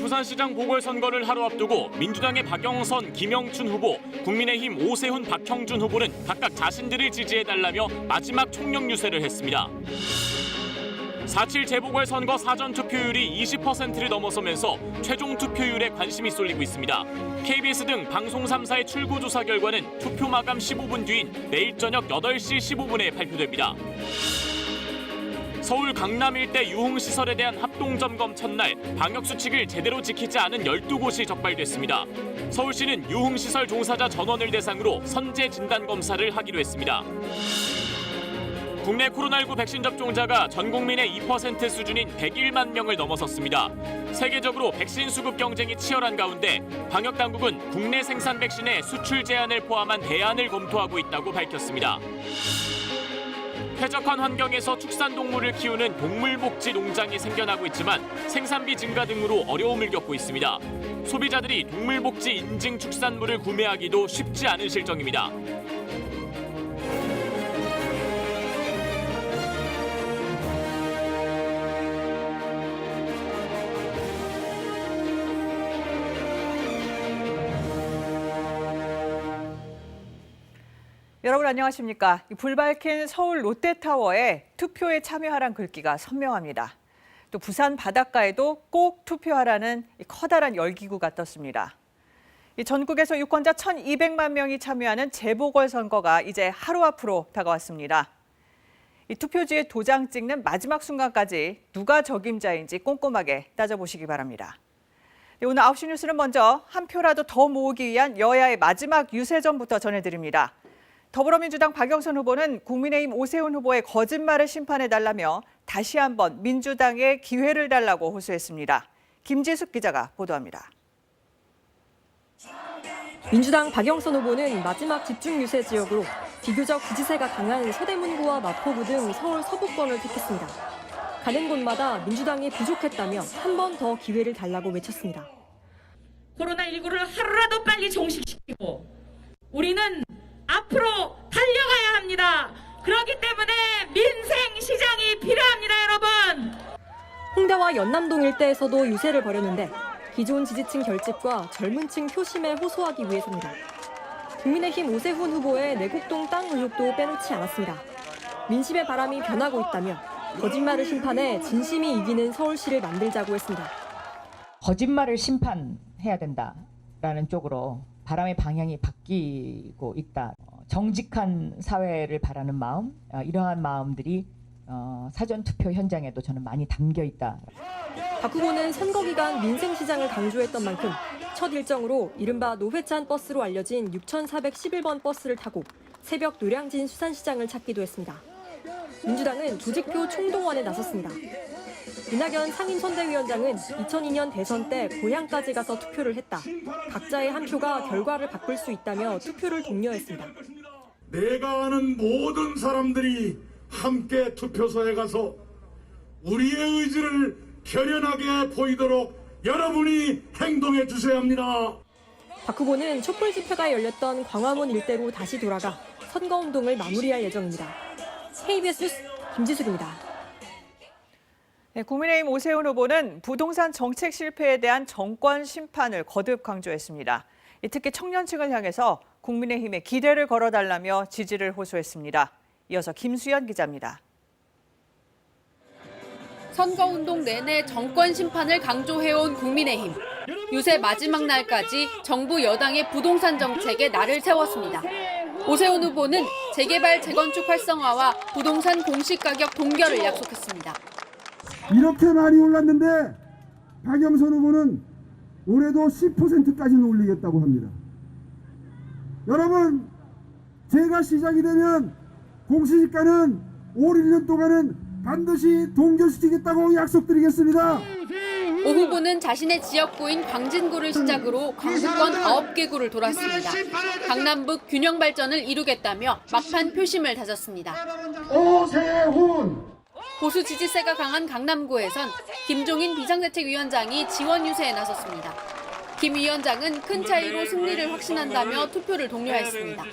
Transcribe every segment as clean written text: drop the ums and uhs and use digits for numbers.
부산시장 보궐선거를 하루 앞두고 민주당의 박영선, 김영춘 후보, 국민의힘 오세훈, 박형준 후보는 각각 자신들을 지지해달라며 마지막 총력 유세를 했습니다. 4.7 재보궐선거 사전투표율이 20%를 넘어서면서 최종 투표율에 관심이 쏠리고 있습니다. KBS 등 방송 3사의 출구조사 결과는 투표 마감 15분 뒤인 내일 저녁 8시 15분에 발표됩니다. 서울 강남 일대 유흥시설에 대한 합동점검 첫날 방역수칙을 제대로 지키지 않은 12곳이 적발됐습니다. 서울시는 유흥시설 종사자 전원을 대상으로 선제 진단검사를 하기로 했습니다. 국내 코로나19 백신 접종자가 전 국민의 2% 수준인 101만 명을 넘어섰습니다. 세계적으로 백신 수급 경쟁이 치열한 가운데 방역당국은 국내 생산 백신의 수출 제한을 포함한 대안을 검토하고 있다고 밝혔습니다. 쾌적한 환경에서 축산동물을 키우는 동물복지 농장이 생겨나고 있지만 생산비 증가 등으로 어려움을 겪고 있습니다. 소비자들이 동물복지 인증 축산물을 구매하기도 쉽지 않은 실정입니다. 여러분 안녕하십니까? 불 밝힌 서울 롯데타워에 투표에 참여하란 글귀가 선명합니다. 또 부산 바닷가에도 꼭 투표하라는 커다란 열기구가 떴습니다. 전국에서 유권자 1,200만 명이 참여하는 재보궐선거가 이제 하루 앞으로 다가왔습니다. 투표지에 도장 찍는 마지막 순간까지 누가 적임자인지 꼼꼼하게 따져보시기 바랍니다. 오늘 9시 뉴스는 먼저 한 표라도 더 모으기 위한 여야의 마지막 유세전부터 전해드립니다. 더불어민주당 박영선 후보는 국민의힘 오세훈 후보의 거짓말을 심판해달라며 다시 한번 민주당에 기회를 달라고 호소했습니다. 김지숙 기자가 보도합니다. 민주당 박영선 후보는 마지막 집중 유세 지역으로 비교적 지지세가 강한 서대문구와 마포구 등 서울 서부권을 택했습니다. 가는 곳마다 민주당이 부족했다며 한 번 더 기회를 달라고 외쳤습니다. 코로나19를 하루라도 빨리 종식시키고 우리는 앞으로 달려가야 합니다. 그렇기 때문에 민생시장이 필요합니다, 여러분. 홍대와 연남동 일대에서도 유세를 벌였는데 기존 지지층 결집과 젊은 층 표심에 호소하기 위해서입니다. 국민의힘 오세훈 후보의 내곡동 땅 의혹도 빼놓지 않았습니다. 민심의 바람이 변하고 있다며 거짓말을 심판해 진심이 이기는 서울시를 만들자고 했습니다. 거짓말을 심판해야 된다라는 쪽으로 바람의 방향이 바뀌고 있다. 정직한 사회를 바라는 마음, 이러한 마음들이 사전투표 현장에도 저는 많이 담겨 있다. 박 후보는 선거 기간 민생시장을 강조했던 만큼 첫 일정으로 이른바 노회찬 버스로 알려진 6411번 버스를 타고 새벽 노량진 수산시장을 찾기도 했습니다. 민주당은 조직표 총동원에 나섰습니다. 이낙연 상임선대위원장은 2002년 대선 때 고향까지 가서 투표를 했다. 각자의 한 표가 결과를 바꿀 수 있다며 투표를 독려했습니다. 내가 아는 모든 사람들이 함께 투표소에 가서 우리의 의지를 결연하게 보이도록 여러분이 행동해 주셔야 합니다. 박 후보는 촛불 집회가 열렸던 광화문 일대로 다시 돌아가 선거운동을 마무리할 예정입니다. KBS 뉴스 김지숙입니다. 국민의힘 오세훈 후보는 부동산 정책 실패에 대한 정권 심판을 거듭 강조했습니다. 특히 청년층을 향해서 국민의힘에 기대를 걸어달라며 지지를 호소했습니다. 이어서 김수연 기자입니다. 선거운동 내내 정권 심판을 강조해온 국민의힘. 유세 마지막 날까지 정부 여당의 부동산 정책에 날을 세웠습니다. 오세훈 후보는 재개발, 재건축 활성화와 부동산 공시가격 동결을 약속했습니다. 이렇게 많이 올랐는데 박영선 후보는 올해도 10%까지는 올리겠다고 합니다. 여러분, 제가 시작이 되면 공시지가는 올 1년 동안은 반드시 동결시키겠다고 약속드리겠습니다. 오 후보는 자신의 지역구인 광진구를 시작으로 광주권 9개 구를 돌았습니다. 강남북 균형 발전을 이루겠다며 막판 표심을 다졌습니다. 오세훈! 보수 지지세가 강한 강남구에선 김종인 비상대책위원장이 지원 유세에 나섰습니다. 김 위원장은 큰 차이로 승리를 확신한다며 투표를 독려했습니다.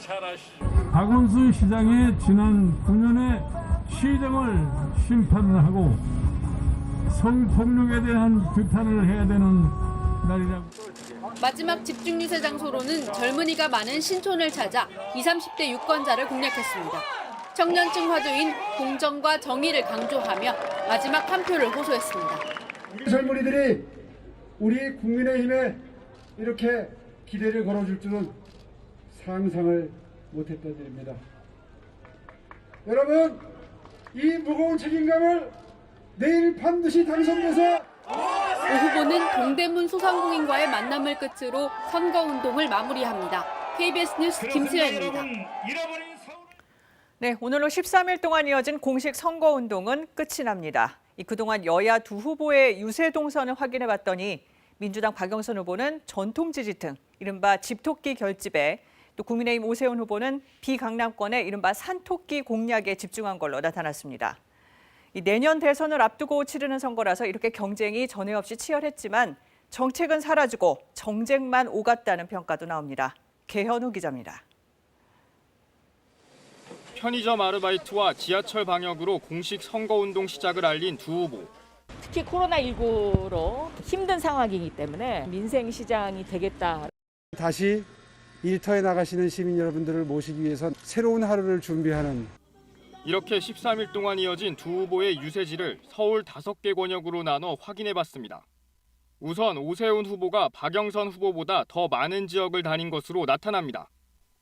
박원순 시장의 지난 9년의 시정을 심판을 하고 성폭력에 대한 비판을 해야 되는 날이라고. 마지막 집중 유세 장소로는 젊은이가 많은 신촌을 찾아 20, 30대 유권자를 공략했습니다. 청년층 화두인 공정과 정의를 강조하며 마지막 한 표를 호소했습니다. 우리 젊은이들이 우리 국민의힘에 이렇게 기대를 걸어줄 줄은 상상을 못했던 일입니다. 여러분, 이 무거운 책임감을 내일 반드시 당선돼서 오 후보는 동대문 소상공인과의 만남을 끝으로 선거운동을 마무리합니다. KBS 뉴스 김수현입니다. 네, 오늘로 13일 동안 이어진 공식 선거운동은 끝이 납니다. 그동안 여야 두 후보의 유세 동선을 확인해 봤더니 민주당 박영선 후보는 전통 지지층, 이른바 집토끼 결집에, 또 국민의힘 오세훈 후보는 비강남권의 이른바 산토끼 공략에 집중한 걸로 나타났습니다. 내년 대선을 앞두고 치르는 선거라서 이렇게 경쟁이 전에 없이 치열했지만 정책은 사라지고 정쟁만 오갔다는 평가도 나옵니다. 개현우 기자입니다. 편의점 아르바이트와 지하철 방역으로 공식 선거운동 시작을 알린 두 후보. 특히 코로나19로 힘든 상황이기 때문에 민생시장이 되겠다. 다시 일터에 나가시는 시민 여러분들을 모시기 위해서 새로운 하루를 준비하는 이렇게 13일 동안 이어진 두 후보의 유세지를 서울 5개 권역으로 나눠 확인해봤습니다. 우선 오세훈 후보가 박영선 후보보다 더 많은 지역을 다닌 것으로 나타납니다.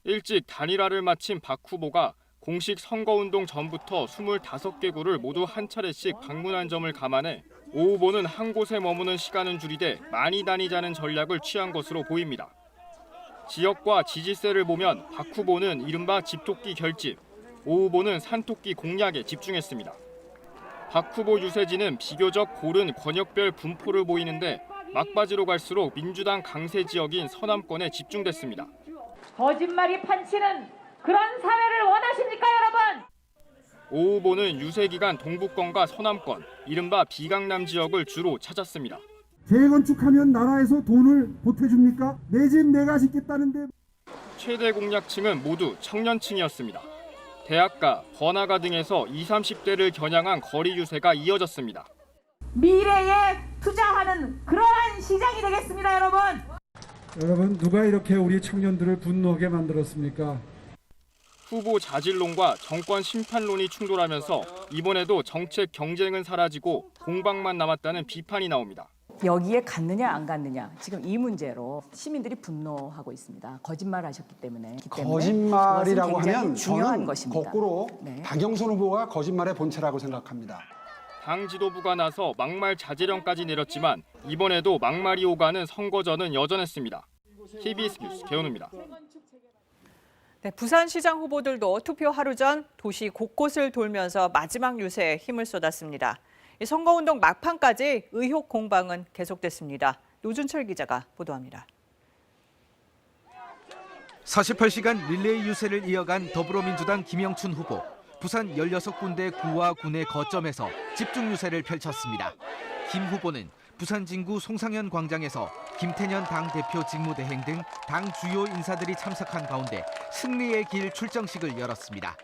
일찍 단일화를 마친 박 후보가 공식 선거운동 전부터 25개 구를 모두 한 차례씩 방문한 점을 감안해 오 후보는 한 곳에 머무는 시간은 줄이되 많이 다니자는 전략을 취한 것으로 보입니다. 지역과 지지세를 보면 박 후보는 이른바 집토끼 결집, 오 후보는 산토끼 공략에 집중했습니다. 박 후보 유세지는 비교적 고른 권역별 분포를 보이는데 막바지로 갈수록 민주당 강세 지역인 서남권에 집중됐습니다. 거짓말이 판치는 그런 사회를 원하십니까, 여러분? 오 후보는 유세 기간 동부권과 서남권, 이른바 비강남 지역을 주로 찾았습니다. 재건축하면 나라에서 돈을 보태줍니까? 내 집 내가 짓겠다는데. 최대 공략층은 모두 청년층이었습니다. 대학가, 번화가 등에서 20, 30대를 겨냥한 거리 유세가 이어졌습니다. 미래에 투자하는 그러한 시장이 되겠습니다, 여러분. 여러분, 누가 이렇게 우리 청년들을 분노하게 만들었습니까? 후보 자질론과 정권 심판론이 충돌하면서 이번에도 정책 경쟁은 사라지고 공방만 남았다는 비판이 나옵니다. 여기에 갔느냐 안 갔느냐 지금 이 문제로 시민들이 분노하고 있습니다. 거짓말하셨기 때문에. 거짓말이라고 하면 중요한 저는 것입니다. 거꾸로 네. 박영선 후보가 거짓말의 본체라고 생각합니다. 당 지도부가 나서 막말 자제령까지 내렸지만 이번에도 막말이 오가는 선거전은 여전했습니다. KBS 뉴스 개현우입니다. 네, 부산시장 후보들도 투표 하루 전 도시 곳곳을 돌면서 마지막 유세에 힘을 쏟았습니다. 이 선거운동 막판까지 의혹 공방은 계속됐습니다. 노준철 기자가 보도합니다. 48시간 릴레이 유세를 이어간 더불어민주당 김영춘 후보. 부산 16군데 구와 군의 거점에서 집중 유세를 펼쳤습니다. 김 후보는 부산 진구 송상현 광장에서 김태년 당대표 직무대행 등 당 주요 인사들이 참석한 가운데 승리의 길 출정식을 열었습니다.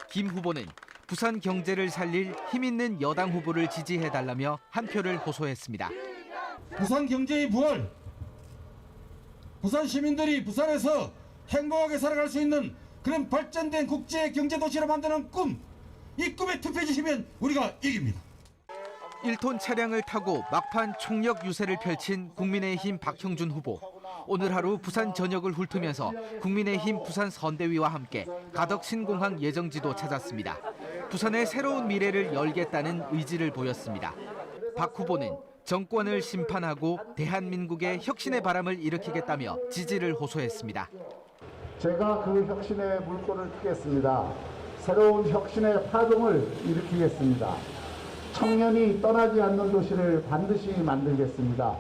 김 후보는 부산 경제를 살릴 힘있는 여당 후보를 지지해달라며 한 표를 호소했습니다. 부산 경제의 부활, 부산 시민들이 부산에서 행복하게 살아갈 수 있는 그런 발전된 국제 경제 도시를 만드는 꿈, 이 꿈에 투표해 주시면 우리가 이깁니다. 1톤 차량을 타고 막판 총력 유세를 펼친 국민의힘 박형준 후보. 오늘 하루 부산 전역을 훑으면서 국민의힘 부산 선대위와 함께 가덕 신공항 예정지도 찾았습니다. 부산의 새로운 미래를 열겠다는 의지를 보였습니다. 박 후보는 정권을 심판하고 대한민국의 혁신의 바람을 일으키겠다며 지지를 호소했습니다. 제가 그 혁신의 물꼬를 트겠습니다. 새로운 혁신의 파동을 일으키겠습니다. 청년이 떠나지 않는 도시를 반드시 만들겠습니다.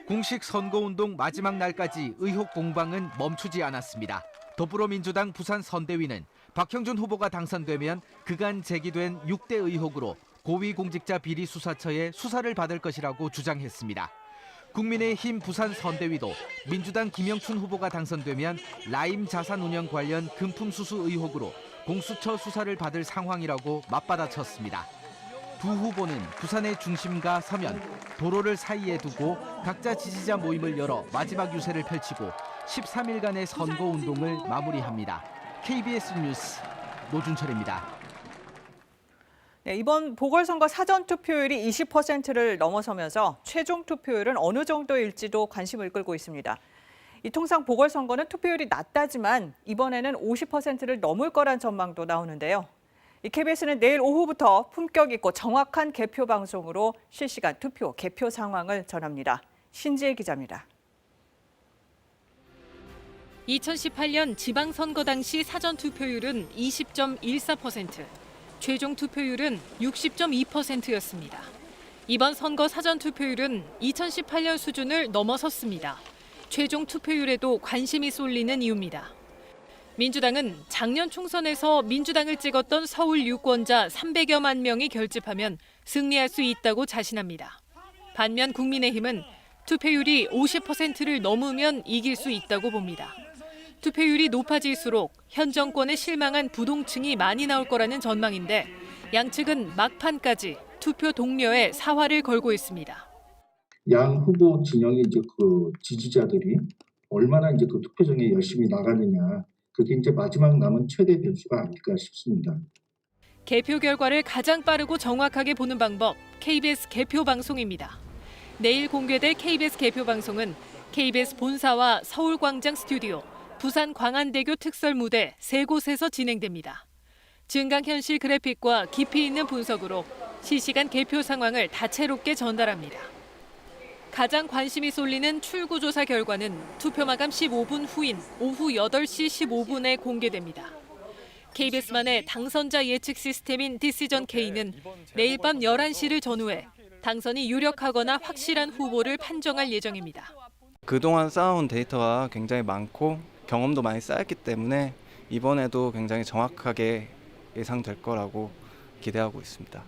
공식 선거운동 마지막 날까지 의혹 공방은 멈추지 않았습니다. 더불어민주당 부산 선대위는 박형준 후보가 당선되면 그간 제기된 6대 의혹으로 고위공직자 비리 수사처에 수사를 받을 것이라고 주장했습니다. 국민의힘 부산 선대위도 민주당 김영춘 후보가 당선되면 라임 자산운영 관련 금품 수수 의혹으로 공수처 수사를 받을 상황이라고 맞받아쳤습니다. 두 후보는 부산의 중심가 서면, 도로를 사이에 두고 각자 지지자 모임을 열어 마지막 유세를 펼치고 13일간의 선거 운동을 마무리합니다. KBS 뉴스 노준철입니다. 네, 이번 보궐선거 사전투표율이 20%를 넘어서면서 최종 투표율은 어느 정도일지도 관심을 끌고 있습니다. 이 통상 보궐선거는 투표율이 낮다지만 이번에는 50%를 넘을 거란 전망도 나오는데요. 이 KBS는 내일 오후부터 품격 있고 정확한 개표 방송으로 실시간 투표, 개표 상황을 전합니다. 신지혜 기자입니다. 2018년 지방선거 당시 사전투표율은 20.14%, 최종 투표율은 60.2%였습니다. 이번 선거 사전투표율은 2018년 수준을 넘어섰습니다. 최종 투표율에도 관심이 쏠리는 이유입니다. 민주당은 작년 총선에서 민주당을 찍었던 서울 유권자 300여만 명이 결집하면 승리할 수 있다고 자신합니다. 반면 국민의힘은 투표율이 50%를 넘으면 이길 수 있다고 봅니다. 투표율이 높아질수록 현 정권에 실망한 부동층이 많이 나올 거라는 전망인데 양측은 막판까지 투표 동료에 사활을 걸고 있습니다. 양 후보 진영의 이제 그 지지자들이 얼마나 이제 그 투표장에 열심히 나가느냐, 그게 이제 마지막 남은 최대 변수가 아닐까 싶습니다. 개표 결과를 가장 빠르고 정확하게 보는 방법, KBS 개표 방송입니다. 내일 공개될 KBS 개표 방송은 KBS 본사와 서울광장 스튜디오, 부산 광안대교 특설 무대 세 곳에서 진행됩니다. 증강현실 그래픽과 깊이 있는 분석으로 실시간 개표 상황을 다채롭게 전달합니다. 가장 관심이 쏠리는 출구조사 결과는 투표 마감 15분 후인 오후 8시 15분에 공개됩니다. KBS만의 당선자 예측 시스템인 디시전K는 내일 밤 11시를 전후해 당선이 유력하거나 확실한 후보를 판정할 예정입니다. 그동안 쌓아온 데이터가 굉장히 많고 경험도 많이 쌓였기 때문에 이번에도 굉장히 정확하게 예상될 거라고 기대하고 있습니다.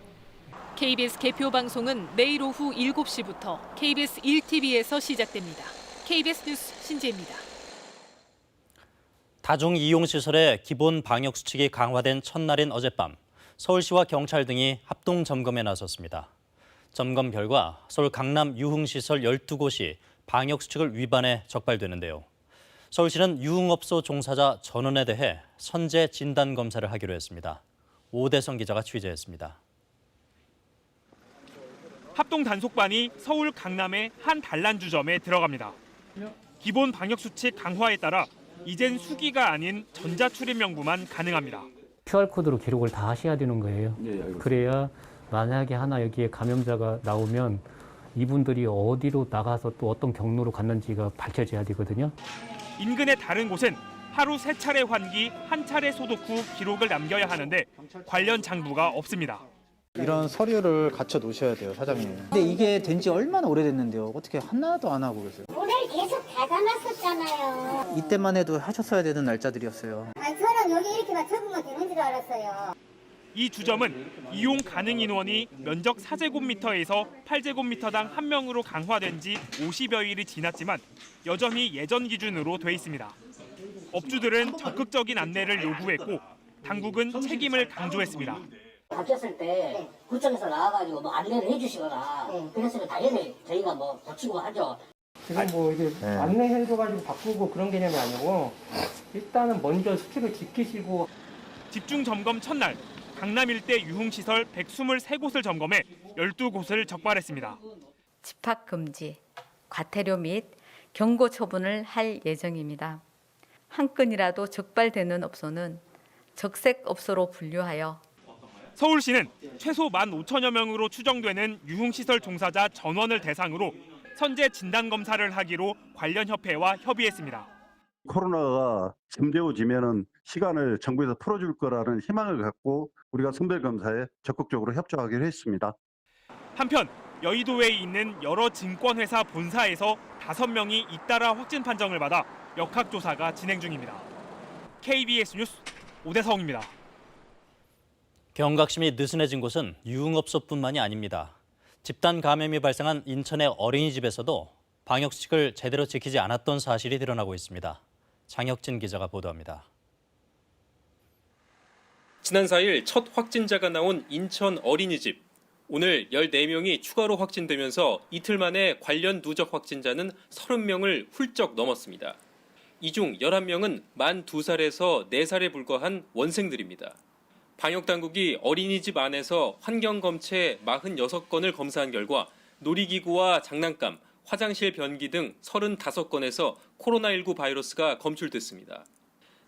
KBS 개표 방송은 내일 오후 7시부터 KBS 1TV에서 시작됩니다. KBS 뉴스 신지혜입니다. 다중 이용시설의 기본 방역 수칙이 강화된 첫날인 어젯밤, 서울시와 경찰 등이 합동 점검에 나섰습니다. 점검 결과 서울 강남 유흥시설 12곳이 방역 수칙을 위반해 적발되는데요. 서울시는 유흥업소 종사자 전원에 대해 선제 진단 검사를 하기로 했습니다. 오대성 기자가 취재했습니다. 합동 단속반이 서울 강남의 한 단란주점에 들어갑니다. 기본 방역 수칙 강화에 따라 이젠 수기가 아닌 전자출입 명부만 가능합니다. QR코드로 기록을 다 하셔야 되는 거예요. 그래야 만약에 하나 여기에 감염자가 나오면 이분들이 어디로 나가서 또 어떤 경로로 갔는지가 밝혀져야 되거든요. 인근의 다른 곳은 하루 3차례 환기, 1차례 소독 후 기록을 남겨야 하는데 관련 장부가 없습니다. 이런 서류를 갖춰 놓으셔야 돼요, 사장님. 근데 이게 된 지 얼마나 오래됐는데요. 어떻게 하나도 안 하고 계세요? 오늘 계속 닫아놨었잖아요. 이때만 해도 하셨어야 되는 날짜들이었어요. 아니, 저는 여기 이렇게만 적으면 되는 줄 알았어요. 이 주점은 이용 가능 인원이 면적 4제곱미터에서 8제곱미터당 1명으로 강화된 지 50여일이 지났지만 여전히 예전 기준으로 돼 있습니다. 업주들은 적극적인 안내를 요구했고 당국은 책임을 강조했습니다. 바뀌었을 때 구청에서 나와가지고 뭐 안내를 해주시거나 그랬으면 당연히 저희가 뭐 고치고 하죠. 지금 뭐 이게 안내해줘가지고 바꾸고 그런 개념이 아니고 일단은 먼저 수칙을 지키시고. 집중 점검 첫날 강남 일대 유흥시설 123곳을 점검해 12곳을 적발했습니다. 집합 금지, 과태료 및 경고 처분을 할 예정입니다. 한 건이라도 적발되는 업소는 적색 업소로 분류하여 서울시는 최소 15,000여 명으로 추정되는 유흥시설 종사자 전원을 대상으로 선제 진단검사를 하기로 관련 협회와 협의했습니다. 코로나가 잠재워지면은 시간을 정부에서 풀어줄 거라는 희망을 갖고 우리가 선별검사에 적극적으로 협조하기로 했습니다. 한편 여의도에 있는 여러 증권회사 본사에서 5명이 잇따라 확진 판정을 받아 역학조사가 진행 중입니다. KBS 뉴스 오대성입니다. 경각심이 느슨해진 곳은 유흥업소뿐만이 아닙니다. 집단 감염이 발생한 인천의 어린이집에서도 방역수칙을 제대로 지키지 않았던 사실이 드러나고 있습니다. 장혁진 기자가 보도합니다. 지난 4일 첫 확진자가 나온 인천 어린이집. 오늘 14명이 추가로 확진되면서 이틀 만에 관련 누적 확진자는 30명을 훌쩍 넘었습니다. 이 중 11명은 만 2살에서 4살에 불과한 원생들입니다. 방역당국이 어린이집 안에서 환경검체 46건을 검사한 결과 놀이기구와 장난감, 화장실 변기 등 35건에서 코로나19 바이러스가 검출됐습니다.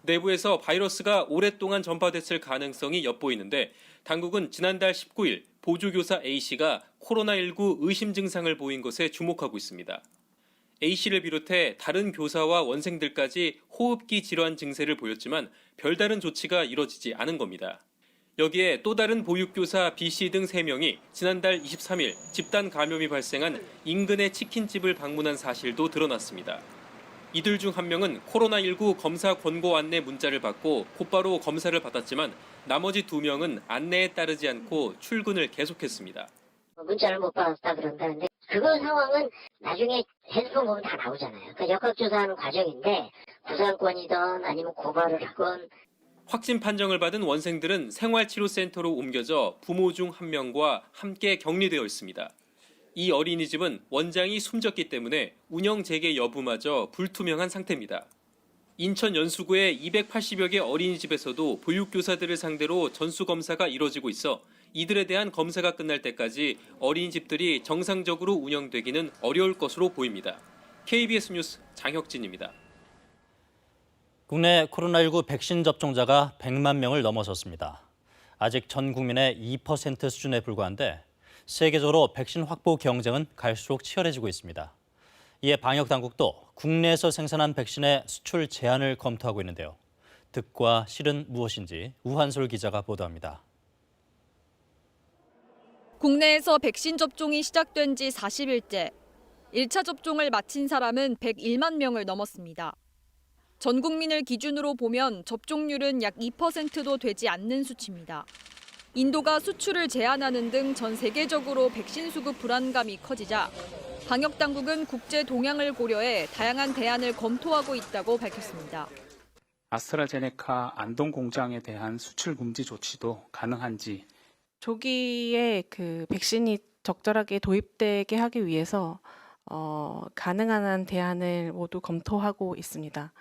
내부에서 바이러스가 오랫동안 전파됐을 가능성이 엿보이는데 당국은 지난달 19일 보조교사 A씨가 코로나19 의심 증상을 보인 것에 주목하고 있습니다. A씨를 비롯해 다른 교사와 원생들까지 호흡기 질환 증세를 보였지만 별다른 조치가 이뤄지지 않은 겁니다. 여기에 또 다른 보육교사 B씨 등 3명이 지난달 23일 집단 감염이 발생한 인근의 치킨집을 방문한 사실도 드러났습니다. 이들 중 한 명은 코로나19 검사 권고 안내 문자를 받고 곧바로 검사를 받았지만 나머지 2명은 안내에 따르지 않고 출근을 계속했습니다. 문자를 못 받았다 그런다는데 그거 상황은 나중에 핸드폰 보면 다 나오잖아요. 그러니까 역학조사하는 과정인데 부상권이든 아니면 고발을 하건. 확진 판정을 받은 원생들은 생활치료센터로 옮겨져 부모 중 1명과 함께 격리되어 있습니다. 이 어린이집은 원장이 숨졌기 때문에 운영 재개 여부마저 불투명한 상태입니다. 인천 연수구의 280여 개 어린이집에서도 보육교사들을 상대로 전수검사가 이뤄지고 있어 이들에 대한 검사가 끝날 때까지 어린이집들이 정상적으로 운영되기는 어려울 것으로 보입니다. KBS 뉴스 장혁진입니다. 국내 코로나19 백신 접종자가 100만 명을 넘어섰습니다. 아직 전 국민의 2% 수준에 불과한데 세계적으로 백신 확보 경쟁은 갈수록 치열해지고 있습니다. 이에 방역당국도 국내에서 생산한 백신의 수출 제한을 검토하고 있는데요. 득과 실은 무엇인지 우한솔 기자가 보도합니다. 국내에서 백신 접종이 시작된 지 40일째, 1차 접종을 마친 사람은 101만 명을 넘었습니다. 전 국민을 기준으로 보면 접종률은 약 2%도 되지 않는 수치입니다. 인도가 수출을 제한하는 등 전 세계적으로 백신 수급 불안감이 커지자 방역당국은 국제 동향을 고려해 다양한 대안을 검토하고 있다고 밝혔습니다. 아스트라제네카 안동 공장에 대한 수출 금지 조치도 가능한지. 조기에 백신이 적절하게 도입되게 하기 위해서 가능한 한 대안을 모두 검토하고 있습니다.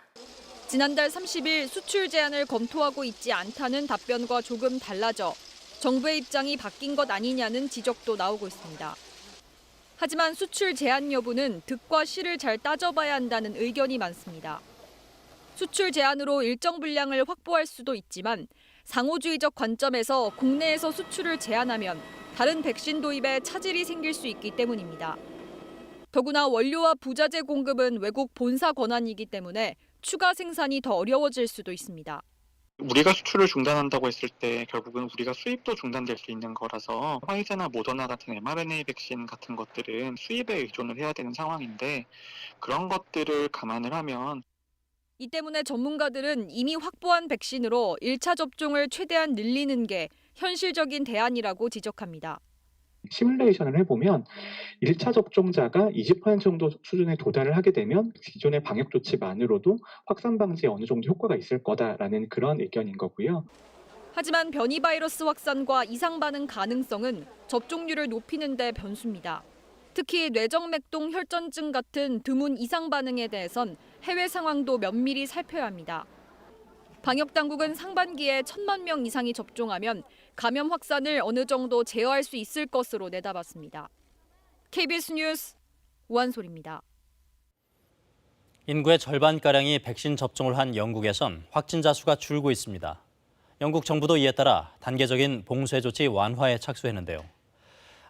지난달 30일 수출 제한을 검토하고 있지 않다는 답변과 조금 달라져 정부의 입장이 바뀐 것 아니냐는 지적도 나오고 있습니다. 하지만 수출 제한 여부는 득과 실을 잘 따져봐야 한다는 의견이 많습니다. 수출 제한으로 일정 분량을 확보할 수도 있지만 상호주의적 관점에서 국내에서 수출을 제한하면 다른 백신 도입에 차질이 생길 수 있기 때문입니다. 더구나 원료와 부자재 공급은 외국 본사 권한이기 때문에 추가 생산이 더 어려워질 수도 있습니다. 우리가 수출을 중단한다고 했을 때 결국은 우리가 수입도 중단될 수 있는 거라서 화이자나 모더나 같은 mRNA 백신 같은 것들은 수입에 의존을 해야 되는 상황인데 그런 것들을 감안을 하면 이 때문에 전문가들은 이미 확보한 백신으로 1차 접종을 최대한 늘리는 게 현실적인 대안이라고 지적합니다. 시뮬레이션을 해보면 1차 접종자가 20% 정도 수준에 도달을 하게 되면 기존의 방역 조치만으로도 확산 방지에 어느 정도 효과가 있을 거다라는 그런 의견인 거고요. 하지만 변이 바이러스 확산과 이상 반응 가능성은 접종률을 높이는 데 변수입니다. 특히 뇌정맥동 혈전증 같은 드문 이상 반응에 대해선 해외 상황도 면밀히 살펴야 합니다. 방역당국은 상반기에 1,000만 명 이상이 접종하면 감염 확산을 어느 정도 제어할 수 있을 것으로 내다봤습니다. KBS 뉴스 우한솔입니다. 인구의 절반가량이 백신 접종을 한 영국에선 확진자 수가 줄고 있습니다. 영국 정부도 이에 따라 단계적인 봉쇄 조치 완화에 착수했는데요.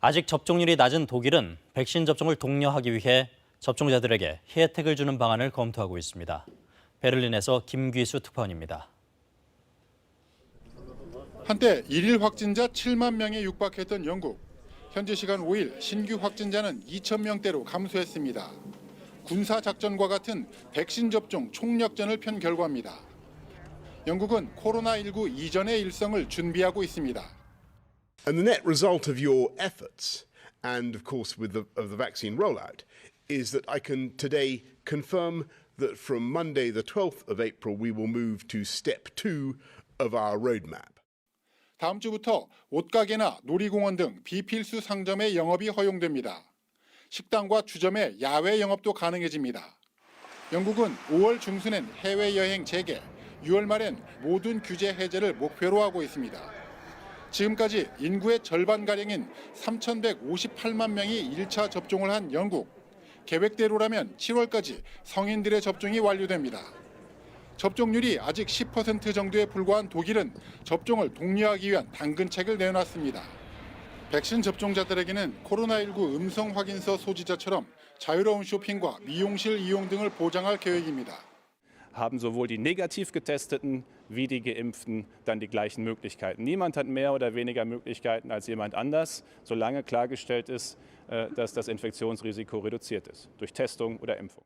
아직 접종률이 낮은 독일은 백신 접종을 독려하기 위해 접종자들에게 혜택을 주는 방안을 검토하고 있습니다. 베를린에서 김귀수 특파원입니다. 한때 일일 확진자 7만 명에 육박했던 영국. 현지 시간 5일 신규 확진자는 2천 명대로 감소했습니다. 군사작전과 같은 백신 접종 총력전을 편 결과입니다. 영국은 코로나19 이전의 일성을 준비하고 있습니다. And the net result of your efforts, and of course with the vaccine rollout, is that I can today confirm that from Monday the 12th of April we will move to step 2 of our roadmap. 다음 주부터 옷가게나 놀이공원 등 비필수 상점의 영업이 허용됩니다. 식당과 주점의 야외 영업도 가능해집니다. 영국은 5월 중순엔 해외여행 재개, 6월 말엔 모든 규제 해제를 목표로 하고 있습니다. 지금까지 인구의 절반가량인 3,158만 명이 1차 접종을 한 영국. 계획대로라면 7월까지 성인들의 접종이 완료됩니다. 접종률이 아직 10% 정도에 불과한 독일은 접종을 독려하기 위한 당근책을 내놨습니다. 백신 접종자들에게는 코로나19 음성 확인서 소지자처럼 자유로운 쇼핑과 미용실 이용 등을 보장할 계획입니다. Haben sowohl die negativ Getesteten wie die Geimpften dann die gleichen Möglichkeiten. Niemand hat mehr oder weniger Möglichkeiten als jemand anders, solange klargestellt ist, dass das Infektionsrisiko reduziert ist, durch Testung oder Impfung.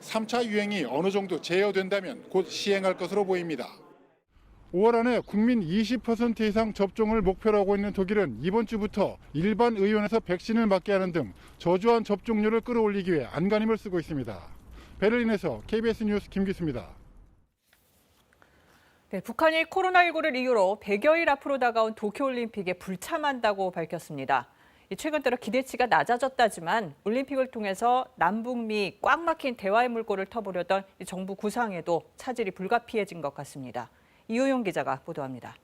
3차 유행이 어느 정도 제어된다면 곧 시행할 것으로 보입니다. 5월 안에 국민 20% 이상 접종을 목표로 하고 있는 독일은 이번 주부터 일반 의원에서 백신을 맞게 하는 등 저조한 접종률을 끌어올리기 위해 안간힘을 쓰고 있습니다. 베를린에서 KBS 뉴스 김기수입니다. 네, 북한이 코로나19를 이유로 100여일 앞으로 다가온 도쿄올림픽에 불참한다고 밝혔습니다. 최근 들어 기대치가 낮아졌다지만 올림픽을 통해서 남북미 꽉 막힌 대화의 물꼬를 터보려던 정부 구상에도 차질이 불가피해진 것 같습니다. 이호용 기자가 보도합니다.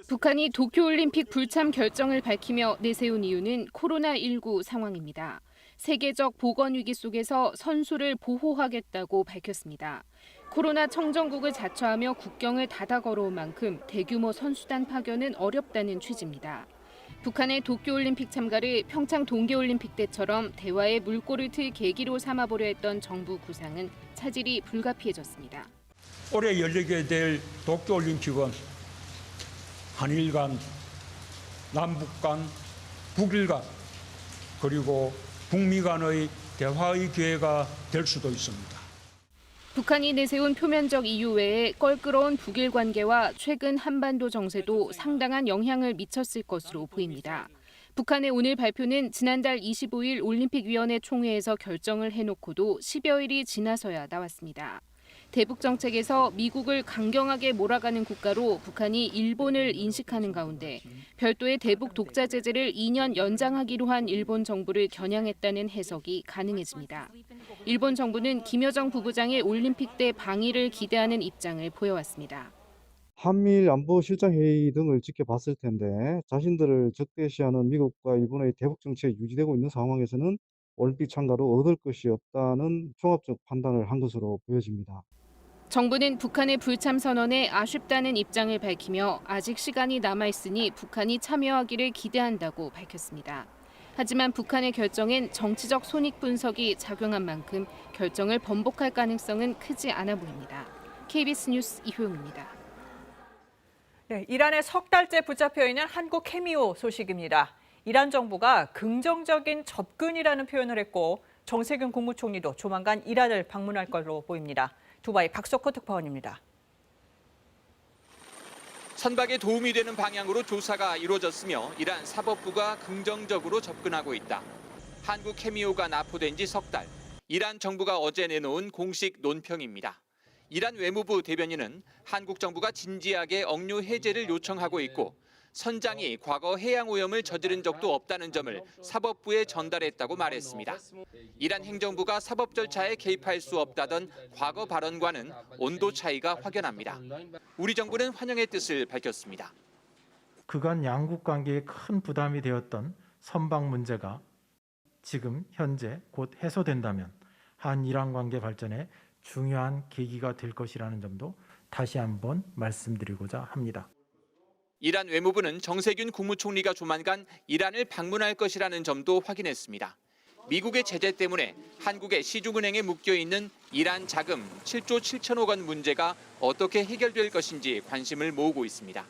북한이 도쿄올림픽 불참 결정을 밝히며 내세운 이유는 코로나19 상황입니다. 세계적 보건 위기 속에서 선수를 보호하겠다고 밝혔습니다. 코로나 청정국을 자처하며 국경을 닫아 걸어온 만큼 대규모 선수단 파견은 어렵다는 취지입니다. 북한의 도쿄올림픽 참가를 평창 동계올림픽 때처럼 대화의 물꼬를 틀 계기로 삼아보려 했던 정부 구상은 차질이 불가피해졌습니다. 올해 열리게 될 도쿄올림픽은 한일 간, 남북 간, 북일 간, 그리고 북미 간의 대화의 기회가 될 수도 있습니다. 북한이 내세운 표면적 이유 외에 껄끄러운 북일 관계와 최근 한반도 정세도 상당한 영향을 미쳤을 것으로 보입니다. 북한의 오늘 발표는 지난달 25일 올림픽위원회 총회에서 결정을 해놓고도 10여일이 지나서야 나왔습니다. 대북 정책에서 미국을 강경하게 몰아가는 국가로 북한이 일본을 인식하는 가운데 별도의 대북 독자 제재를 2년 연장하기로 한 일본 정부를 겨냥했다는 해석이 가능해집니다. 일본 정부는 김여정 부부장의 올림픽 때 방위를 기대하는 입장을 보여왔습니다. 한미일 안보실장 회의 등을 지켜봤을 텐데 자신들을 적대시하는 미국과 일본의 대북 정책이 유지되고 있는 상황에서는 올림픽 참가로 얻을 것이 없다는 종합적 판단을 한 것으로 보여집니다. 정부는 북한의 불참 선언에 아쉽다는 입장을 밝히며 아직 시간이 남아있으니 북한이 참여하기를 기대한다고 밝혔습니다. 하지만 북한의 결정엔 정치적 손익 분석이 작용한 만큼 결정을 번복할 가능성은 크지 않아 보입니다. KBS 뉴스 이효영입니다. 네, 이란에 석 달째 붙잡혀 있는 한국 케미오 소식입니다. 이란 정부가 긍정적인 접근이라는 표현을 했고 정세균 국무총리도 조만간 이란을 방문할 걸로 보입니다. 두바이 박석호 특파원입니다. 선박에 도움이 되는 방향으로 조사가 이루어졌으며 이란 사법부가 긍정적으로 접근하고 있다. 한국 케미오가 납포된 지 석 달. 이란 정부가 어제 내놓은 공식 논평입니다. 이란 외무부 대변인은 한국 정부가 진지하게 억류 해제를 요청하고 있고 선장이 과거 해양 오염을 저지른 적도 없다는 점을 사법부에 전달했다고 말했습니다. 이란 행정부가 사법 절차에 개입할 수 없다던 과거 발언과는 온도 차이가 확연합니다. 우리 정부는 환영의 뜻을 밝혔습니다. 그간 양국 관계에 큰 부담이 되었던 선박 문제가 지금 현재 곧 해소된다면 한이란 관계 발전에 중요한 계기가 될 것이라는 점도 다시 한번 말씀드리고자 합니다. 이란 외무부는 정세균 국무총리가 조만간 이란을 방문할 것이라는 점도 확인했습니다. 미국의 제재 때문에 한국의 시중은행에 묶여있는 이란 자금 7조 7천억 원 문제가 어떻게 해결될 것인지 관심을 모으고 있습니다.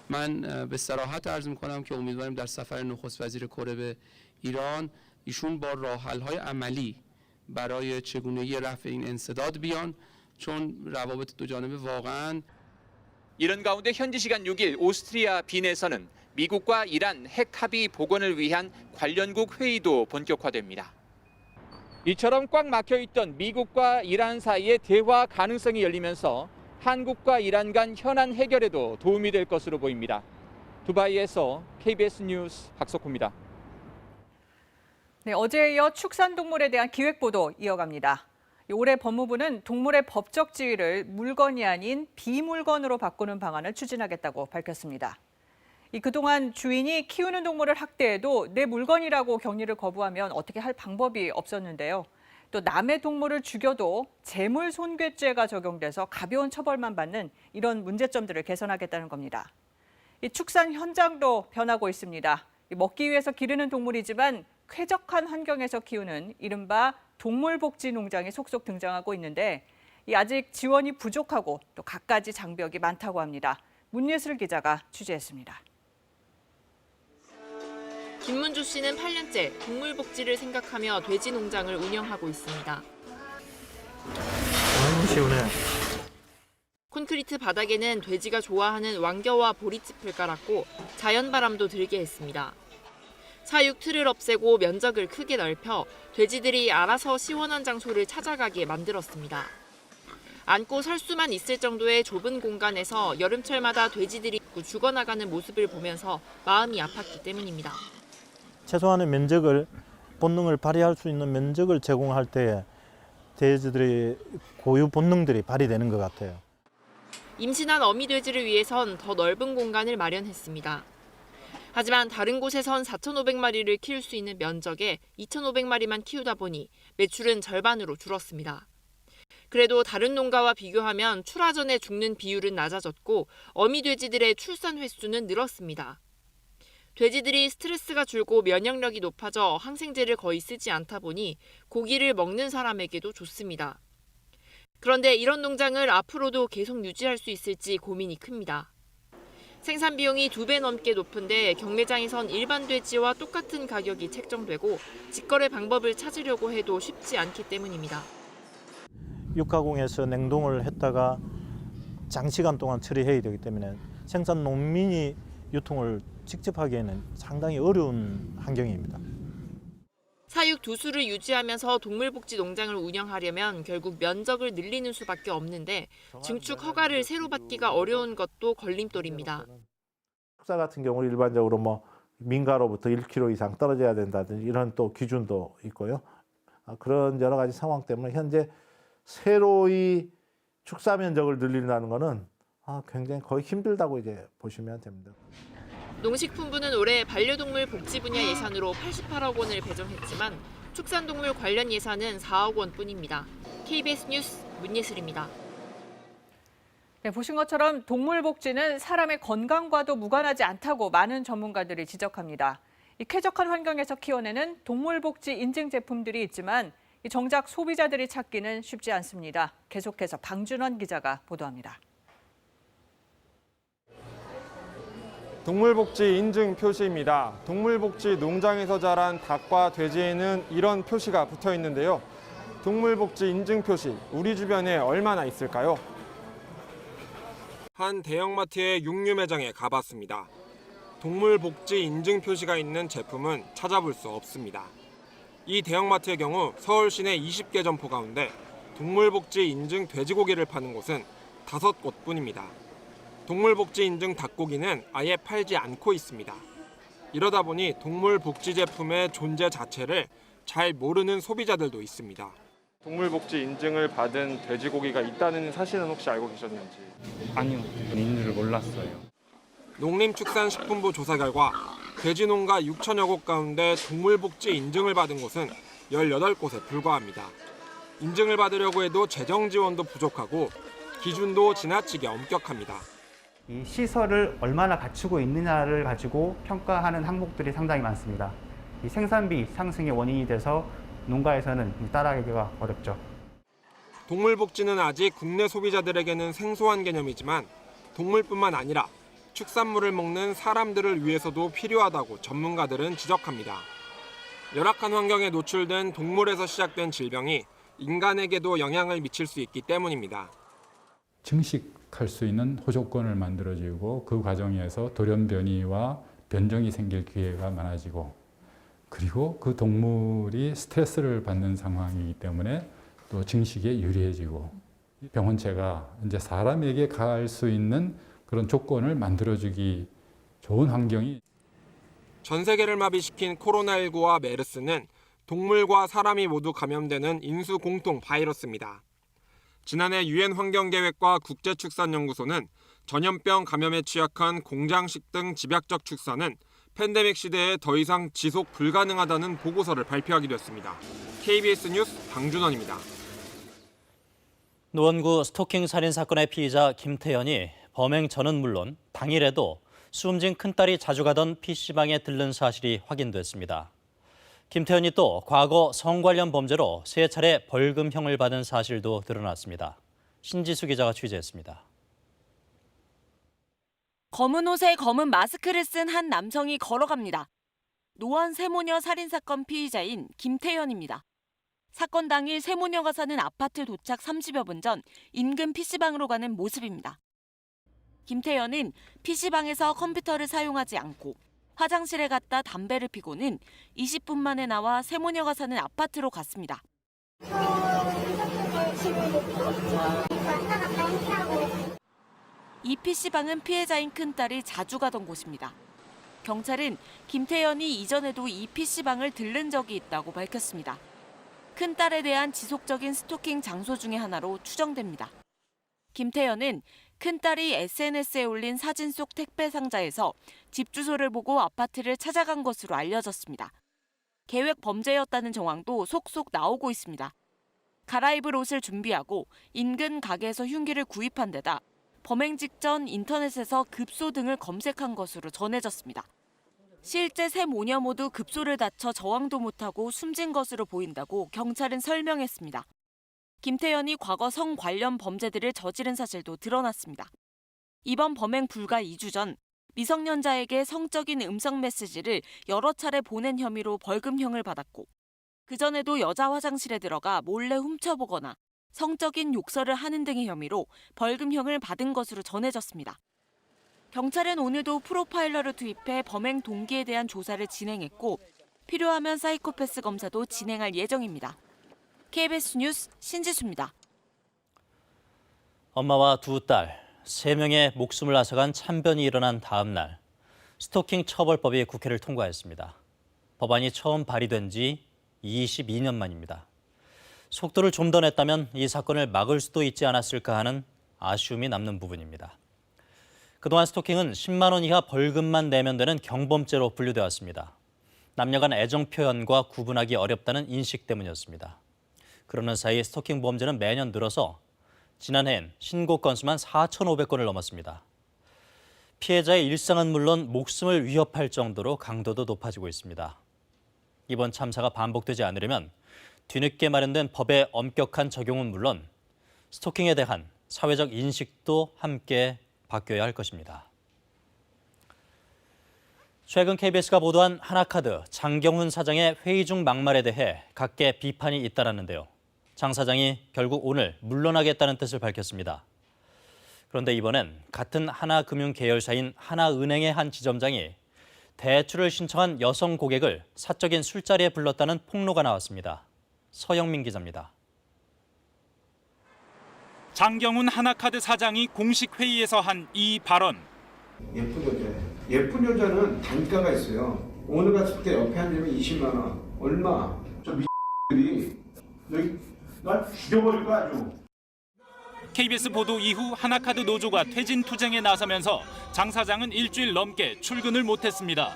من به صراحت عرض می‌کنم که امیدواریم در سفر نخست وزیر کره به ایران ایشون با راه‌حل‌های عملی برای چگونگی رفع این انسداد بیان چون روابط دو جانبه واقعاً 이런 가운데 현지 시간 6일 오스트리아 빈에서는 미국과 이란 핵 합의 복원을 위한 관련국 회의도 본격화됩니다. 이처럼 꽉 막혀있던 미국과 이란 사이의 대화 가능성이 열리면서 한국과 이란 간 현안 해결에도 도움이 될 것으로 보입니다. 두바이에서 KBS 뉴스 박석호입니다. 네, 어제에 이어 축산동물에 대한 기획보도 이어갑니다. 올해 법무부는 동물의 법적 지위를 물건이 아닌 비물건으로 바꾸는 방안을 추진하겠다고 밝혔습니다. 그동안 주인이 키우는 동물을 학대해도 내 물건이라고 격리를 거부하면 어떻게 할 방법이 없었는데요. 또 남의 동물을 죽여도 재물 손괴죄가 적용돼서 가벼운 처벌만 받는 이런 문제점들을 개선하겠다는 겁니다. 축산 현장도 변하고 있습니다. 먹기 위해서 기르는 동물이지만 쾌적한 환경에서 키우는 이른바 동물복지 농장이 속속 등장하고 있는데 아직 지원이 부족하고 또 갖가지 장벽이 많다고 합니다. 문예슬 기자가 취재했습니다. 김문주 씨는 8년째 동물복지를 생각하며 돼지 농장을 운영하고 있습니다. 시원해. 콘크리트 바닥에는 돼지가 좋아하는 왕겨와 보리짚을 깔았고 자연바람도 들게 했습니다. 사육 틀을 없애고 면적을 크게 넓혀 돼지들이 알아서 시원한 장소를 찾아가게 만들었습니다. 앉고 설 수만 있을 정도의 좁은 공간에서 여름철마다 돼지들이 죽어나가는 모습을 보면서 마음이 아팠기 때문입니다. 최소한의 면적을 본능을 발휘할 수 있는 면적을 제공할 때 돼지들의 고유 본능들이 발휘되는 것 같아요. 임신한 어미 돼지를 위해선 더 넓은 공간을 마련했습니다. 하지만 다른 곳에선 4,500마리를 키울 수 있는 면적에 2,500마리만 키우다 보니 매출은 절반으로 줄었습니다. 그래도 다른 농가와 비교하면 출하 전에 죽는 비율은 낮아졌고 어미 돼지들의 출산 횟수는 늘었습니다. 돼지들이 스트레스가 줄고 면역력이 높아져 항생제를 거의 쓰지 않다 보니 고기를 먹는 사람에게도 좋습니다. 그런데 이런 농장을 앞으로도 계속 유지할 수 있을지 고민이 큽니다. 생산 비용이 2배 넘게 높은데 경매장에선 일반 돼지와 똑같은 가격이 책정되고 직거래 방법을 찾으려고 해도 쉽지 않기 때문입니다. 육가공에서 냉동을 했다가 장시간 동안 처리해야 되기 때문에 생산 농민이 유통을 직접 하기에는 상당히 어려운 환경입니다. 사육 두수를 유지하면서 동물복지 농장을 운영하려면 결국 면적을 늘리는 수밖에 없는데 증축 허가를 새로 받기가 어려운 것도 걸림돌입니다. 축사 같은 경우 일반적으로 민가로부터 1km 이상 떨어져야 된다든지 이런 또 기준도 있고요. 그런 여러 가지 상황 때문에 현재 새로이 축사 면적을 늘린다는 것은 굉장히 거의 힘들다고 이제 보시면 됩니다. 농식품부는 올해 반려동물 복지 분야 예산으로 88억 원을 배정했지만 축산동물 관련 예산은 4억 원뿐입니다. KBS 뉴스 문예슬입니다. 네, 보신 것처럼 동물 복지는 사람의 건강과도 무관하지 않다고 많은 전문가들이 지적합니다. 쾌적한 환경에서 키워내는 동물 복지 인증 제품들이 있지만 정작 소비자들이 찾기는 쉽지 않습니다. 계속해서 방준원 기자가 보도합니다. 동물복지 인증 표시입니다. 동물복지 농장에서 자란 닭과 돼지에는 이런 표시가 붙어 있는데요. 동물복지 인증 표시, 우리 주변에 얼마나 있을까요? 한 대형마트의 육류 매장에 가봤습니다. 동물복지 인증 표시가 있는 제품은 찾아볼 수 없습니다. 이 대형마트의 경우 서울 시내 20개 점포 가운데 동물복지 인증 돼지고기를 파는 곳은 5곳뿐입니다. 동물복지 인증 닭고기는 아예 팔지 않고 있습니다. 이러다 보니 동물복지 제품의 존재 자체를 잘 모르는 소비자들도 있습니다. 동물복지 인증을 받은 돼지고기가 있다는 사실은 혹시 알고 계셨는지? 아니요, 있는 줄 몰랐어요. 농림축산식품부 조사 결과 돼지 농가 6천여 곳 가운데 동물복지 인증을 받은 곳은 18곳에 불과합니다. 인증을 받으려고 해도 재정 지원도 부족하고 기준도 지나치게 엄격합니다. 이 시설을 얼마나 갖추고 있느냐를 가지고 평가하는 항목들이 상당히 많습니다. 이 생산비 상승의 원인이 돼서 농가에서는 따라가기가 어렵죠. 동물복지는 아직 국내 소비자들에게는 생소한 개념이지만 동물뿐만 아니라 축산물을 먹는 사람들을 위해서도 필요하다고 전문가들은 지적합니다. 열악한 환경에 노출된 동물에서 시작된 질병이 인간에게도 영향을 미칠 수 있기 때문입니다. 증식할 수 있는 호조건을 만들어주고 그 과정에서 돌연변이와 변종이 생길 기회가 많아지고 그리고 그 동물이 스트레스를 받는 상황이기 때문에 또 증식에 유리해지고 병원체가 이제 사람에게 가할 수 있는 그런 조건을 만들어주기 좋은 환경이. 전 세계를 마비시킨 코로나19와 메르스는 동물과 사람이 모두 감염되는 인수 공통 바이러스입니다. 지난해 유엔 환경계획과 국제축산연구소는 전염병 감염에 취약한 공장식 등 집약적 축산은 팬데믹 시대에 더 이상 지속 불가능하다는 보고서를 발표하기도 했습니다. KBS 뉴스 방준원입니다. 노원구 스토킹 살인 사건의 피의자 김태현이 범행 전은 물론 당일에도 숨진 큰딸이 자주 가던 PC방에 들른 사실이 확인됐습니다. 김태현이 또 과거 성 관련 범죄로 3차례 벌금형을 받은 사실도 드러났습니다. 신지수 기자가 취재했습니다. 검은 옷에 검은 마스크를 쓴 한 남성이 걸어갑니다. 노원 세모녀 살인사건 피의자인 김태현입니다. 사건 당일 세모녀가 사는 아파트 도착 30여 분 전 인근 PC방으로 가는 모습입니다. 김태현은 PC방에서 컴퓨터를 사용하지 않고 화장실에 갔다 담배를 피고는 20분 만에 나와 세모녀가 사는 아파트로 갔습니다. 이 PC방은 피해자인 큰딸이 자주 가던 곳입니다. 경찰은 김태현이 이전에도 이 PC방을 들른 적이 있다고 밝혔습니다. 큰딸에 대한 지속적인 스토킹 장소 중의 하나로 추정됩니다. 김태현은 큰딸이 SNS에 올린 사진 속 택배 상자에서 집 주소를 보고 아파트를 찾아간 것으로 알려졌습니다. 계획 범죄였다는 정황도 속속 나오고 있습니다. 갈아입을 옷을 준비하고 인근 가게에서 흉기를 구입한 데다 범행 직전 인터넷에서 급소 등을 검색한 것으로 전해졌습니다. 실제 세 모녀 모두 급소를 다쳐 저항도 못하고 숨진 것으로 보인다고 경찰은 설명했습니다. 김태현이 과거 성 관련 범죄들을 저지른 사실도 드러났습니다. 이번 범행 불과 2주 전 미성년자에게 성적인 음성 메시지를 여러 차례 보낸 혐의로 벌금형을 받았고 그전에도 여자 화장실에 들어가 몰래 훔쳐보거나 성적인 욕설을 하는 등의 혐의로 벌금형을 받은 것으로 전해졌습니다. 경찰은 오늘도 프로파일러를 투입해 범행 동기에 대한 조사를 진행했고 필요하면 사이코패스 검사도 진행할 예정입니다. KBS 뉴스 신지수입니다. 엄마와 두 딸, 3명의 목숨을 앗아간 참변이 일어난 다음 날 스토킹 처벌법이 국회를 통과했습니다. 법안이 처음 발의된 지 22년 만입니다. 속도를 좀 더 냈다면 이 사건을 막을 수도 있지 않았을까 하는 아쉬움이 남는 부분입니다. 그동안 스토킹은 10만 원 이하 벌금만 내면 되는 경범죄로 분류되어 왔습니다. 남녀 간 애정 표현과 구분하기 어렵다는 인식 때문이었습니다. 그러는 사이 스토킹 범죄는 매년 늘어서 지난해엔 신고 건수만 4,500건을 넘었습니다. 피해자의 일상은 물론 목숨을 위협할 정도로 강도도 높아지고 있습니다. 이번 참사가 반복되지 않으려면 뒤늦게 마련된 법의 엄격한 적용은 물론 스토킹에 대한 사회적 인식도 함께 바뀌어야 할 것입니다. 최근 KBS가 보도한 하나카드 장경훈 사장의 회의 중 막말에 대해 각계 비판이 잇따랐는데요. 장 사장이 결국 오늘 물러나겠다는 뜻을 밝혔습니다. 그런데 이번엔 같은 하나금융 계열사인 하나은행의 한 지점장이 대출을 신청한 여성 고객을 사적인 술자리에 불렀다는 폭로가 나왔습니다. 서영민 기자입니다. 장경훈 하나카드 사장이 공식 회의에서 한 이 발언. 예쁜 여자예요. 예쁜 여자는 단가가 있어요. 오늘 갔을 때 옆에 앉으면 20만 원. 얼마? 저 미들이 여기 날 죽여버릴 거야 아주. KBS 보도 이후 하나카드 노조가 퇴진 투쟁에 나서면서 장 사장은 일주일 넘게 출근을 못했습니다.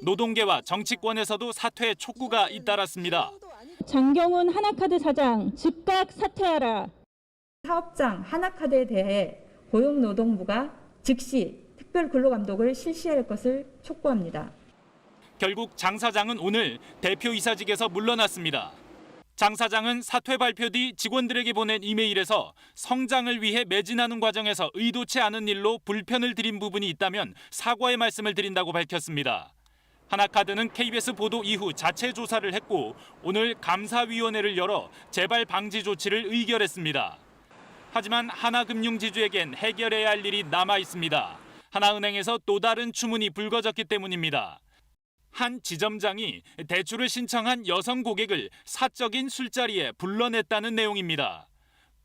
노동계와 정치권에서도 사퇴 촉구가 잇따랐습니다. 장경훈 하나카드 사장 즉각 사퇴하라. 사업장 하나카드에 대해 고용노동부가 즉시 특별근로감독을 실시할 것을 촉구합니다. 결국 장 사장은 오늘 대표이사직에서 물러났습니다. 장 사장은 사퇴 발표 뒤 직원들에게 보낸 이메일에서 성장을 위해 매진하는 과정에서 의도치 않은 일로 불편을 드린 부분이 있다면 사과의 말씀을 드린다고 밝혔습니다. 하나카드는 KBS 보도 이후 자체 조사를 했고 오늘 감사위원회를 열어 재발 방지 조치를 의결했습니다. 하지만 하나금융지주에겐 해결해야 할 일이 남아 있습니다. 하나은행에서 또 다른 추문이 불거졌기 때문입니다. 한 지점장이 대출을 신청한 여성 고객을 사적인 술자리에 불러냈다는 내용입니다.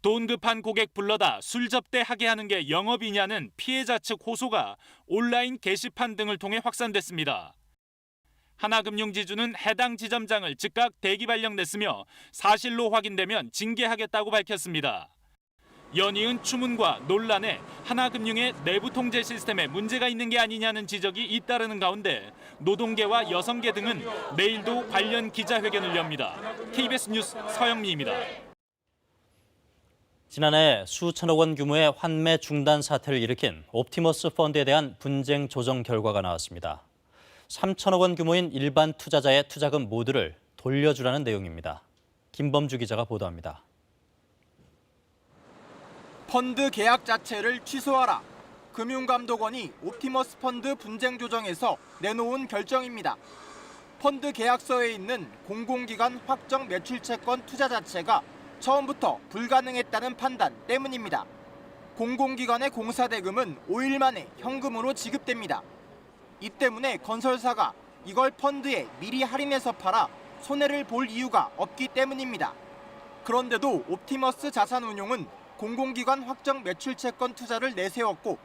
돈 급한 고객 불러다 술 접대하게 하는 게 영업이냐는 피해자 측 호소가 온라인 게시판 등을 통해 확산됐습니다. 하나금융지주는 해당 지점장을 즉각 대기 발령 냈으며 사실로 확인되면 징계하겠다고 밝혔습니다. 연이은 추문과 논란에 하나금융의 내부 통제 시스템에 문제가 있는 게 아니냐는 지적이 잇따르는 가운데 노동계와 여성계 등은 내일도 관련 기자회견을 엽니다. KBS 뉴스 서영미입니다. 지난해 수천억 원 규모의 환매 중단 사태를 일으킨 옵티머스 펀드에 대한 분쟁 조정 결과가 나왔습니다. 3천억 원 규모인 일반 투자자의 투자금 모두를 돌려주라는 내용입니다. 김범주 기자가 보도합니다. 펀드 계약 자체를 취소하라. 금융감독원이 옵티머스 펀드 분쟁 조정에서 내놓은 결정입니다. 펀드 계약서에 있는 공공기관 확정 매출채권 투자 자체가 처음부터 불가능했다는 판단 때문입니다. 공공기관의 공사대금은 5일 만에 현금으로 지급됩니다. 이 때문에 건설사가 이걸 펀드에 미리 할인해서 팔아 손해를 볼 이유가 없기 때문입니다. 그런데도 옵티머스 자산운용은 공공기관 확정 매출채권 투자를 내세웠고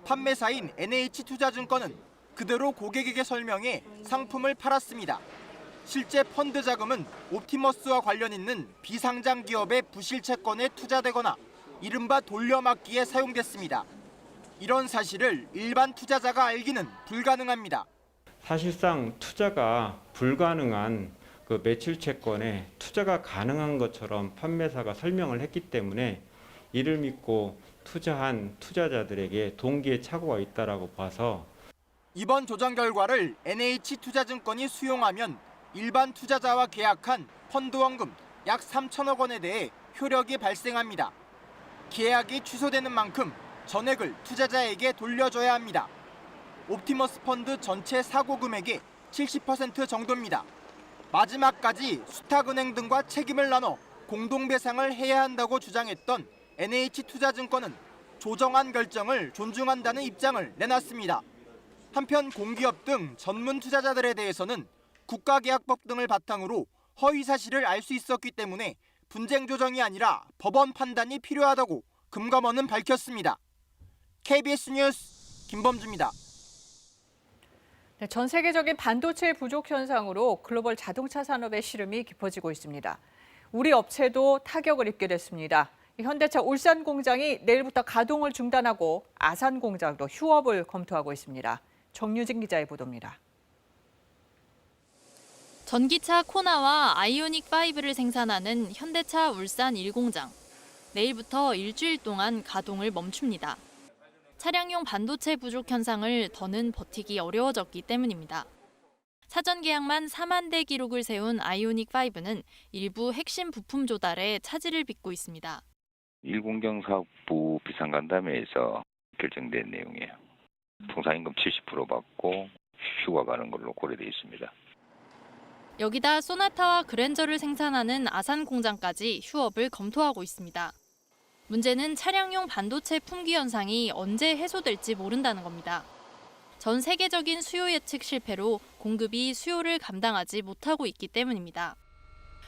판매사인 NH투자증권은 그대로 고객에게 설명해 상품을 팔았습니다. 실제 펀드 자금은 옵티머스와 관련 있는 비상장 기업의 부실채권에 투자되거나 이른바 돌려막기에 사용됐습니다. 이런 사실을 일반 투자자가 알기는 불가능합니다. 사실상 투자가 불가능한 그 매출채권에 투자가 가능한 것처럼 판매사가 설명을 했기 때문에 이를 믿고 투자한 투자자들에게 동기의 착오가 있다라고 봐서 이번 조정 결과를 NH투자증권이 수용하면 일반 투자자와 계약한 펀드 원금 약 3천억 원에 대해 효력이 발생합니다. 계약이 취소되는 만큼 전액을 투자자에게 돌려줘야 합니다. 옵티머스 펀드 전체 사고 금액의 70% 정도입니다. 마지막까지 수탁은행 등과 책임을 나눠 공동배상을 해야 한다고 주장했던 NH투자증권은 조정안 결정을 존중한다는 입장을 내놨습니다. 한편 공기업 등 전문 투자자들에 대해서는 국가계약법 등을 바탕으로 허위 사실을 알 수 있었기 때문에 분쟁 조정이 아니라 법원 판단이 필요하다고 금감원은 밝혔습니다. KBS 뉴스 김범주입니다. 네, 전 세계적인 반도체 부족 현상으로 글로벌 자동차 산업의 시름이 깊어지고 있습니다. 우리 업체도 타격을 입게 됐습니다. 현대차 울산 공장이 내일부터 가동을 중단하고 아산 공장도 휴업을 검토하고 있습니다. 정유진 기자의 보도입니다. 전기차 코나와 아이오닉5를 생산하는 현대차 울산 1공장. 내일부터 일주일 동안 가동을 멈춥니다. 차량용 반도체 부족 현상을 더는 버티기 어려워졌기 때문입니다. 사전 계약만 4만 대 기록을 세운 아이오닉5는 일부 핵심 부품 조달에 차질을 빚고 있습니다. 1공장 사업부 비상간담회에서 결정된 내용이에요. 통상임금 70% 받고 휴가 가는 걸로 고려되어 있습니다. 여기다 소나타와 그랜저를 생산하는 아산 공장까지 휴업을 검토하고 있습니다. 문제는 차량용 반도체 품귀 현상이 언제 해소될지 모른다는 겁니다. 전 세계적인 수요 예측 실패로 공급이 수요를 감당하지 못하고 있기 때문입니다.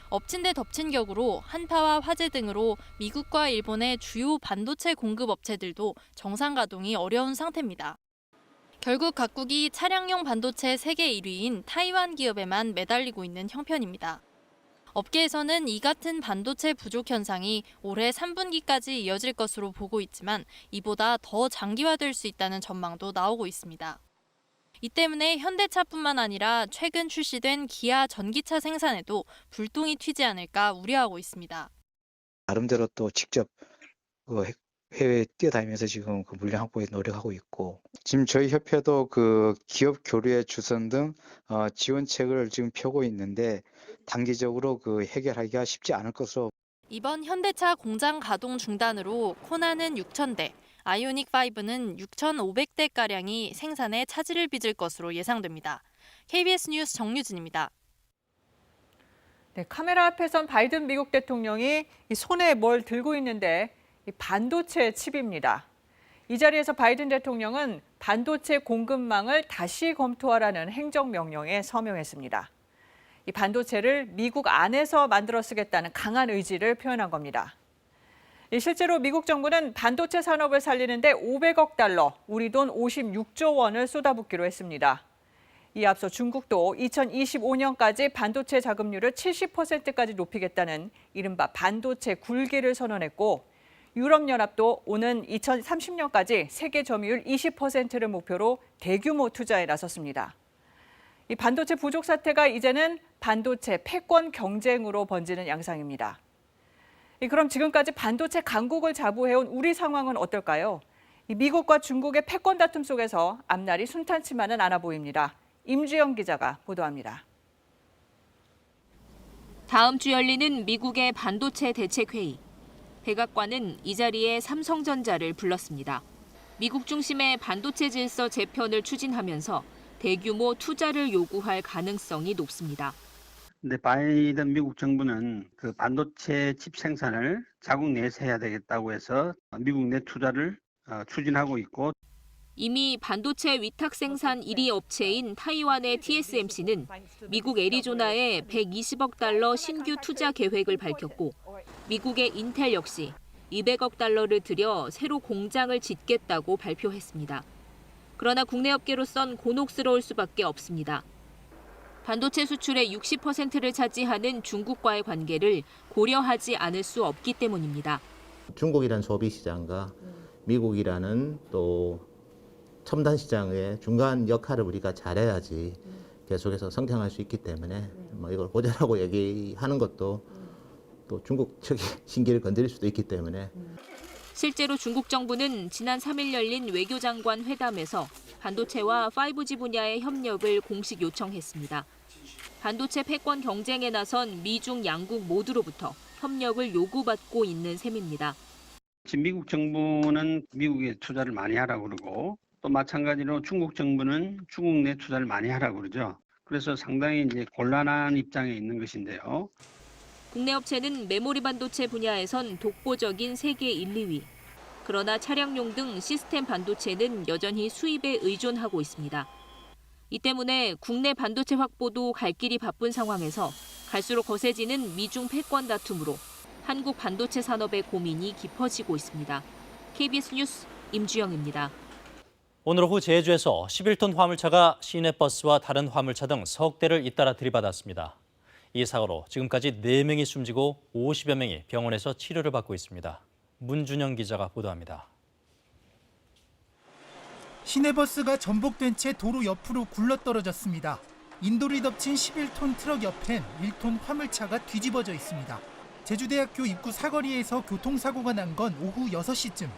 엎친 데 덮친 격으로 한파와 화재 등으로 미국과 일본의 주요 반도체 공급 업체들도 정상 가동이 어려운 상태입니다. 결국 각국이 차량용 반도체 세계 1위인 타이완 기업에만 매달리고 있는 형편입니다. 업계에서는 이 같은 반도체 부족 현상이 올해 3분기까지 이어질 것으로 보고 있지만 이보다 더 장기화될 수 있다는 전망도 나오고 있습니다. 이 때문에 현대차뿐만 아니라 최근 출시된 기아 전기차 생산에도 불똥이 튀지 않을까 우려하고 있습니다. 나름대로 또 직접 해외에 뛰어다니면서 지금 그 물량 확보에 노력하고 있고, 지금 저희 협회도 그 기업 교류의 주선 등 지원책을 지금 펴고 있는데 단기적으로 그 해결하기가 쉽지 않을 것으로. 이번 현대차 공장 가동 중단으로 코나는 6,000대, 아이오닉5는 6,500대가량이 생산에 차질을 빚을 것으로 예상됩니다. KBS 뉴스 정유진입니다. 네, 카메라 앞에선 바이든 미국 대통령이 이 손에 뭘 들고 있는데 이 반도체 칩입니다. 이 자리에서 바이든 대통령은 반도체 공급망을 다시 검토하라는 행정명령에 서명했습니다. 이 반도체를 미국 안에서 만들어 쓰겠다는 강한 의지를 표현한 겁니다. 실제로 미국 정부는 반도체 산업을 살리는데 500억 달러, 우리 돈 56조 원을 쏟아붓기로 했습니다. 이에 앞서 중국도 2025년까지 반도체 자금률을 70%까지 높이겠다는 이른바 반도체 굴기를 선언했고, 유럽연합도 오는 2030년까지 세계 점유율 20%를 목표로 대규모 투자에 나섰습니다. 이 반도체 부족 사태가 이제는 반도체 패권 경쟁으로 번지는 양상입니다. 그럼 지금까지 반도체 강국을 자부해온 우리 상황은 어떨까요? 미국과 중국의 패권 다툼 속에서 앞날이 순탄치만은 않아 보입니다. 임주영 기자가 보도합니다. 다음 주 열리는 미국의 반도체 대책회의. 백악관은 이 자리에 삼성전자를 불렀습니다. 미국 중심의 반도체 질서 재편을 추진하면서 대규모 투자를 요구할 가능성이 높습니다. 근데 바이든 미국 정부는 그 반도체 칩 생산을 자국 내에서 해야 되겠다고 해서 미국 내 투자를 추진하고 있고, 이미 반도체 위탁 생산 1위 업체인 타이완의 TSMC는 미국 애리조나에 120억 달러 신규 투자 계획을 밝혔고, 미국의 인텔 역시 200억 달러를 들여 새로 공장을 짓겠다고 발표했습니다. 그러나 국내 업계로선 곤혹스러울 수밖에 없습니다. 반도체 수출의 60%를 차지하는 중국과의 관계를 고려하지 않을 수 없기 때문입니다. 중국이라는 소비 시장과 미국이라는 또 첨단 시장의 중간 역할을 우리가 잘해야지 계속해서 성장할 수 있기 때문에 이걸 고자라고 얘기하는 것도 또 중국 측의 신기를 건드릴 수도 있기 때문에. 실제로 중국 정부는 지난 3일 열린 외교장관 회담에서 반도체와 5G 분야의 협력을 공식 요청했습니다. 반도체 패권 경쟁에 나선 미중 양국 모두로부터 협력을 요구받고 있는 셈입니다. 지금 미국 정부는 미국에 투자를 많이 하라고 그러고, 또 마찬가지로 중국 정부는 중국 내 투자를 많이 하라고 그러죠. 그래서 상당히 이제 곤란한 입장에 있는 것인데요. 국내 업체는 메모리 반도체 분야에선 독보적인 세계 1, 2위. 그러나 차량용 등 시스템 반도체는 여전히 수입에 의존하고 있습니다. 이 때문에 국내 반도체 확보도 갈 길이 바쁜 상황에서 갈수록 거세지는 미중 패권 다툼으로 한국 반도체 산업의 고민이 깊어지고 있습니다. KBS 뉴스 임주영입니다. 오늘 오후 제주에서 11톤 화물차가 시내버스와 다른 화물차 등 석 대를 잇따라 들이받았습니다. 이 사고로 지금까지 4명이 숨지고 50여 명이 병원에서 치료를 받고 있습니다. 문준영 기자가 보도합니다. 시내버스가 전복된 채 도로 옆으로 굴러떨어졌습니다. 인도를 덮친 11톤 트럭 옆엔 1톤 화물차가 뒤집어져 있습니다. 제주대학교 입구 사거리에서 교통사고가 난 건 오후 6시쯤.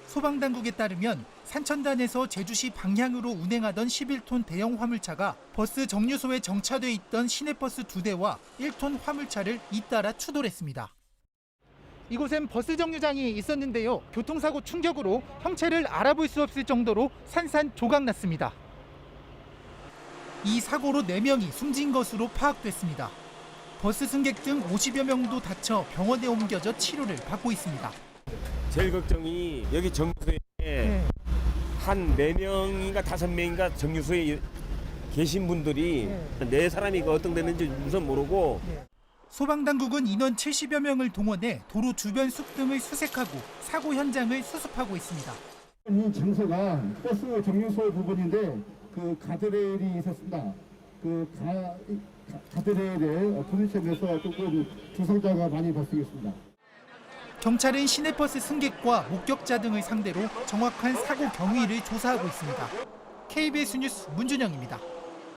소방당국에 따르면 산천단에서 제주시 방향으로 운행하던 11톤 대형 화물차가 버스 정류소에 정차돼 있던 시내버스 2대와 1톤 화물차를 잇따라 추돌했습니다. 이곳엔 버스 정류장이 있었는데요. 교통사고 충격으로 형체를 알아볼 수 없을 정도로 산산조각났습니다. 이 사고로 4명이 숨진 것으로 파악됐습니다. 버스 승객 등 50여 명도 다쳐 병원에 옮겨져 치료를 받고 있습니다. 제일 걱정이 여기 정류소에 한 4명인가 5명인가 정류소에 계신 분들이 4사람이 어떤 데는지 우선 모르고. 소방당국은 인원 70여 명을 동원해 도로 주변 숲 등을 수색하고 사고 현장을 수습하고 있습니다. 이 장소가 버스 정류소 부분인데 그 가드레일이 있었습니다. 그 가드레일에 부딪히면서 조금 부상자가 많이 발생했습니다. 경찰은 시내버스 승객과 목격자 등을 상대로 정확한 사고 경위를 조사하고 있습니다. KBS 뉴스 문준영입니다.